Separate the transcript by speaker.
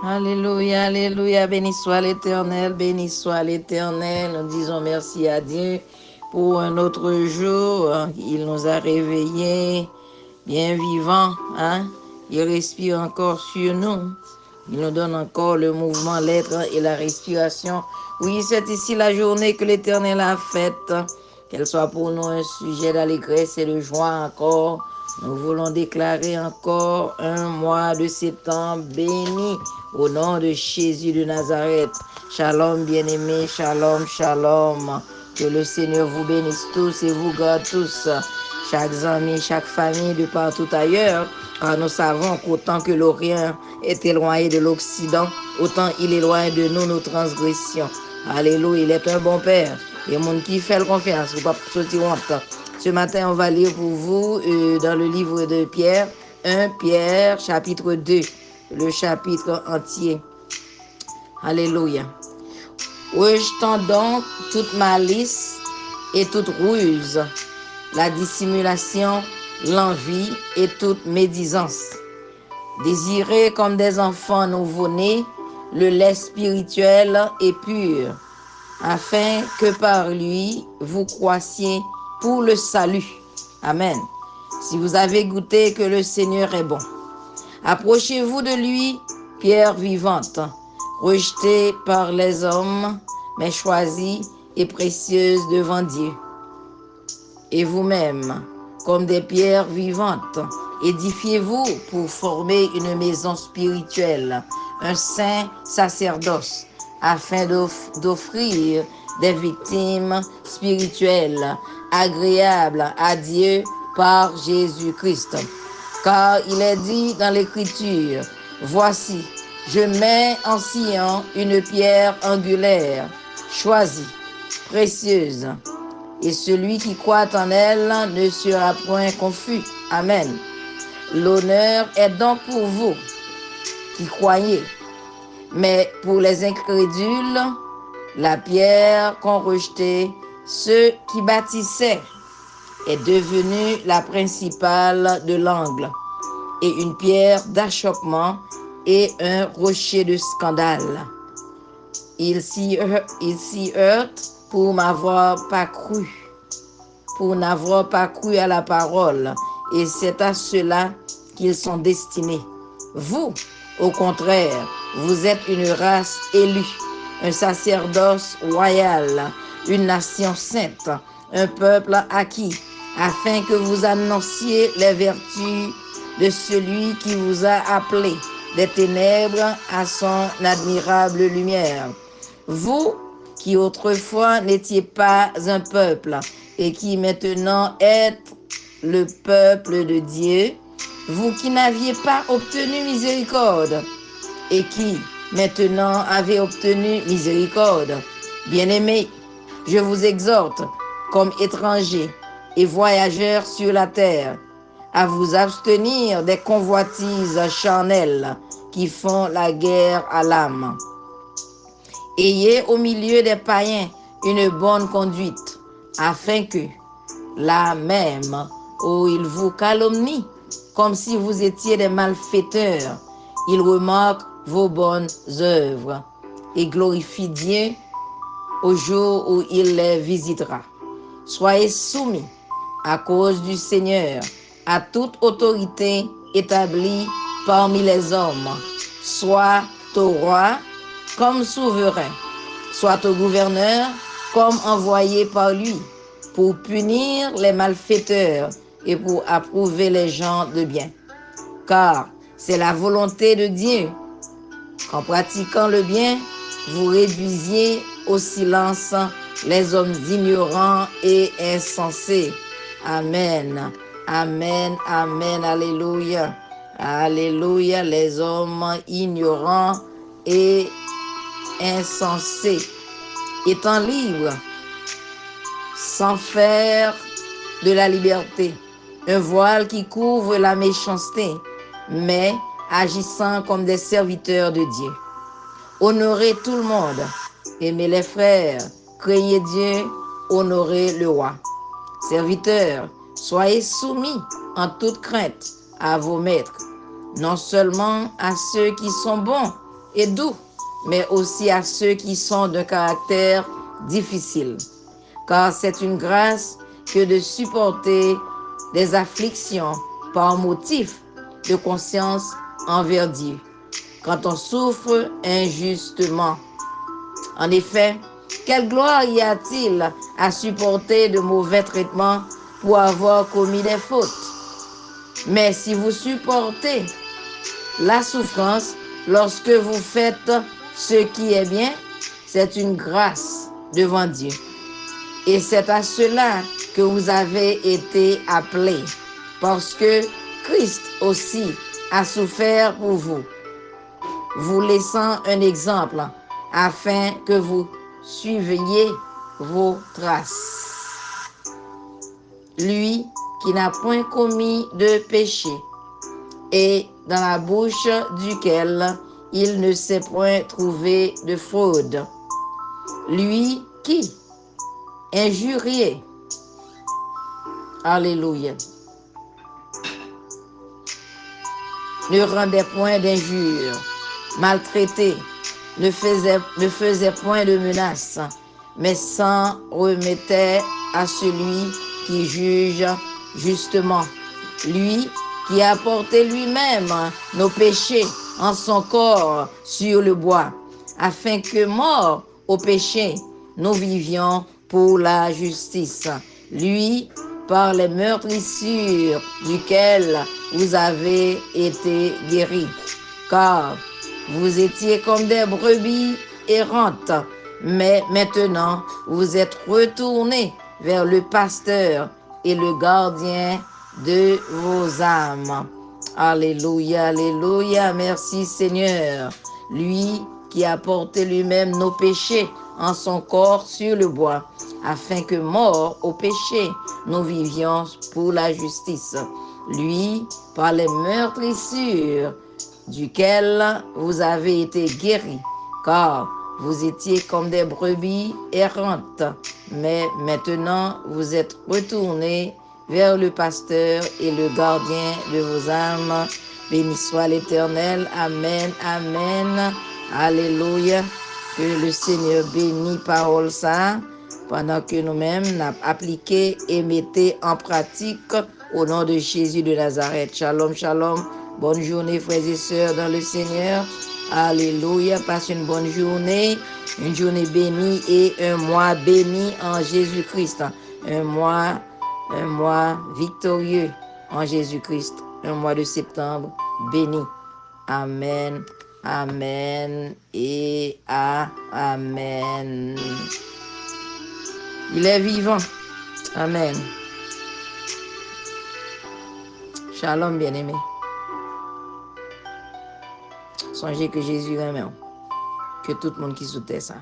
Speaker 1: Alléluia, alléluia, béni soit l'Éternel, béni soit l'Éternel. Nous disons merci à Dieu pour un autre jour. Il nous a réveillés bien vivants, hein? Il respire encore sur nous. Il nous donne encore le mouvement, l'être et la respiration. Oui, c'est ici la journée que l'Éternel a faite. Qu'elle soit pour nous un sujet d'allégresse et de joie encore. Nous voulons déclarer encore un mois de septembre béni au nom de Jésus de Nazareth. Shalom bien-aimés, shalom, shalom. Que le Seigneur vous bénisse tous et vous garde tous. Chaque ami, chaque famille de partout ailleurs. Car nous savons qu'autant que l'Orient est éloigné de l'Occident, autant il éloigne de nous nos transgressions. Alléluia, il est un bon Père. Et mon qui fait le confiance, vous pas sortir honte. Ce matin, on va lire pour vous dans le livre de Pierre, 1 Pierre, chapitre 2, le chapitre entier. Alléluia. Rejetant donc toute malice et toute ruse, la dissimulation, l'envie et toute médisance. Désirez comme des enfants nouveau-nés le lait spirituel et pur, afin que par lui vous croissiez pour le salut. Amen. Si vous avez goûté que le Seigneur est bon, approchez-vous de lui, pierre vivante, rejetée par les hommes, mais choisie et précieuse devant Dieu. Et vous-même, comme des pierres vivantes, édifiez-vous pour former une maison spirituelle, un saint sacerdoce, afin d'offrir des victimes spirituelles agréables à Dieu par Jésus-Christ. Car il est dit dans l'Écriture, voici, je mets en Sion une pierre angulaire, choisie, précieuse, et celui qui croit en elle ne sera point confus. Amen. L'honneur est donc pour vous qui croyez, mais pour les incrédules, la pierre qu'ont rejetée ceux qui bâtissaient est devenue la principale de l'angle, et une pierre d'achoppement et un rocher de scandale. Ils s'y heurtent pour n'avoir pas cru à la parole, et c'est à cela qu'ils sont destinés. Vous, au contraire, vous êtes une race élue, un sacerdoce royal, une nation sainte, un peuple acquis, afin que vous annonciez les vertus de celui qui vous a appelé des ténèbres à son admirable lumière. Vous qui autrefois n'étiez pas un peuple et qui maintenant êtes le peuple de Dieu, vous qui n'aviez pas obtenu miséricorde et qui maintenant avez obtenu miséricorde. Bien-aimés, je vous exhorte, comme étrangers et voyageurs sur la terre, à vous abstenir des convoitises charnelles qui font la guerre à l'âme. Ayez au milieu des païens une bonne conduite, afin que, là même où ils vous calomnient, comme si vous étiez des malfaiteurs, ils remarquent vos bonnes œuvres et glorifient Dieu au jour où il les visitera. Soyez soumis, à cause du Seigneur, à toute autorité établie parmi les hommes, soit au roi comme souverain, soit au gouverneur comme envoyé par lui, pour punir les malfaiteurs et pour approuver les gens de bien. Car c'est la volonté de Dieu qu'en pratiquant le bien, vous réduisiez au silence les hommes ignorants et insensés. Amen. Amen. Amen. Alléluia. Alléluia. Les hommes ignorants et insensés, étant libres, sans faire de la liberté un voile qui couvre la méchanceté, mais agissant comme des serviteurs de Dieu. Honorez tout le monde, aimez les frères, craignez Dieu, honorez le roi. Serviteurs, soyez soumis en toute crainte à vos maîtres, non seulement à ceux qui sont bons, et doux, mais aussi à ceux qui sont d'un caractère difficile. Car c'est une grâce que de supporter des afflictions par motif de conscience envers Dieu, quand on souffre injustement. En effet, quelle gloire y a-t-il à supporter de mauvais traitements pour avoir commis des fautes? Mais si vous supportez la souffrance lorsque vous faites ce qui est bien, c'est une grâce devant Dieu. Et c'est à cela que vous avez été appelés, parce que Christ aussi a souffert pour vous, vous laissant un exemple afin que vous suiviez vos traces. Lui qui n'a point commis de péché et dans la bouche duquel il ne s'est point trouvé de fraude. Lui qui, injurié, alléluia, ne rendait point d'injures, maltraité, ne faisait point de menaces, mais s'en remettait à celui qui juge justement. Lui qui a porté lui-même nos péchés en son corps sur le bois, afin que, morts au péché, nous vivions pour la justice. Lui, par les meurtrissures duquel vous avez été guéris. Car vous étiez comme des brebis errantes, mais maintenant vous êtes retournés vers le pasteur et le gardien de vos âmes. Alléluia, alléluia, merci Seigneur. Lui qui a porté lui-même nos péchés en son corps sur le bois, afin que, morts au péché, nous vivions pour la justice. Lui, par les meurtrissures duquel vous avez été guéris, car vous étiez comme des brebis errantes, mais maintenant vous êtes retournés vers le pasteur et le gardien de vos âmes. Béni soit l'Éternel. Amen, amen. Alléluia. Que le Seigneur bénisse parole ça, pendant que nous-mêmes nous appliqué et mettez en pratique au nom de Jésus de Nazareth. Shalom, shalom. Bonne journée, frères et sœurs dans le Seigneur. Alléluia. Passe une bonne journée, une journée bénie et un mois béni en Jésus-Christ. Un mois victorieux en Jésus-Christ. Un mois de septembre béni. Amen, amen et amen. Il est vivant. Amen. Shalom, bien-aimé. Songez que Jésus est même. Que tout le monde qui soutient ça.